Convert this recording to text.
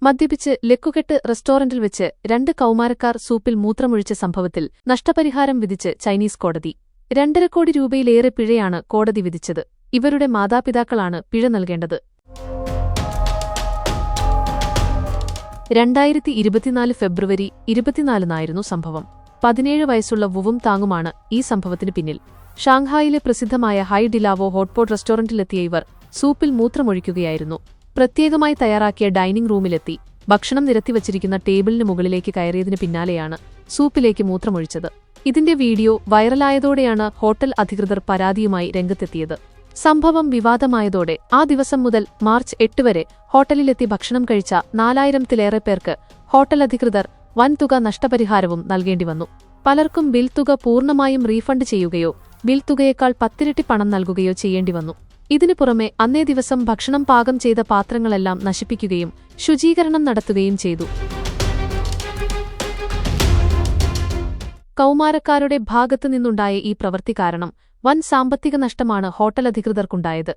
മദ്യപിച്ച് ലക്കുകെട്ട് റെസ്റ്റോറന്റിൽ വെച്ച് 2 കൗമാരക്കാർ സൂപ്പിൽ മൂത്രമൊഴിച്ച സംഭവത്തിൽ നഷ്ടപരിഹാരം വിധിച്ച് ചൈനീസ് കോടതി. 2.5 കോടി രൂപയിലേറെ പിഴയാണ് കോടതി വിധിച്ചത്. ഇവരുടെ മാതാപിതാക്കളാണ് പിഴ നൽകേണ്ടത്. 2024 ഫെബ്രുവരി 24-നായിരുന്നു സംഭവം. 17 വയസ്സുള്ള വുവും താങ്ങുമാണ് ഈ സംഭവത്തിന് പിന്നിൽ. ഷാങ്ഹായിലെ പ്രസിദ്ധമായ ഹൈ ഡിലാവോ ഹോട്ട്പോട്ട് റെസ്റ്റോറന്റിലെത്തിയ ഇവർ സൂപ്പിൽ മൂത്രമൊഴിക്കുകയായിരുന്നു. പ്രത്യേകമായി തയ്യാറാക്കിയ ഡൈനിംഗ് റൂമിലെത്തി ഭക്ഷണം നിരത്തിവച്ചിരിക്കുന്ന ടേബിളിന് മുകളിലേക്ക് കയറിയതിന് പിന്നാലെയാണ് സൂപ്പിലേക്ക് മൂത്രമൊഴിച്ചത്. ഇതിന്റെ വീഡിയോ വൈറലായതോടെയാണ് ഹോട്ടൽ അധികൃതർ പരാതിയുമായി രംഗത്തെത്തിയത്. സംഭവം വിവാദമായതോടെ ആ ദിവസം മുതൽ മാർച്ച് 8 വരെ ഹോട്ടലിലെത്തി ഭക്ഷണം കഴിച്ച 4000-ത്തിലേറെ പേർക്ക് ഹോട്ടൽ അധികൃതർ വൻതുക നഷ്ടപരിഹാരവും നൽകേണ്ടിവന്നു. പലർക്കും ബിൽ തുക പൂർണ്ണമായും റീഫണ്ട് ചെയ്യുകയോ ബിൽ തുകയേക്കാൾ 10 ഇരട്ടി പണം നൽകുകയോ ചെയ്യേണ്ടിവന്നു. ഇതിനു പുറമെ അന്നേ ദിവസം ഭക്ഷണം പാകം ചെയ്ത പാത്രങ്ങളെല്ലാം നശിപ്പിക്കുകയും ശുചീകരണം നടത്തുകയും ചെയ്തു. കൗമാരക്കാരുടെ ഭാഗത്തുനിന്നുണ്ടായ ഈ പ്രവൃത്തി കാരണം വൻ സാമ്പത്തിക നഷ്ടമാണ് ഹോട്ടൽ അധികൃതർക്കുണ്ടായത്.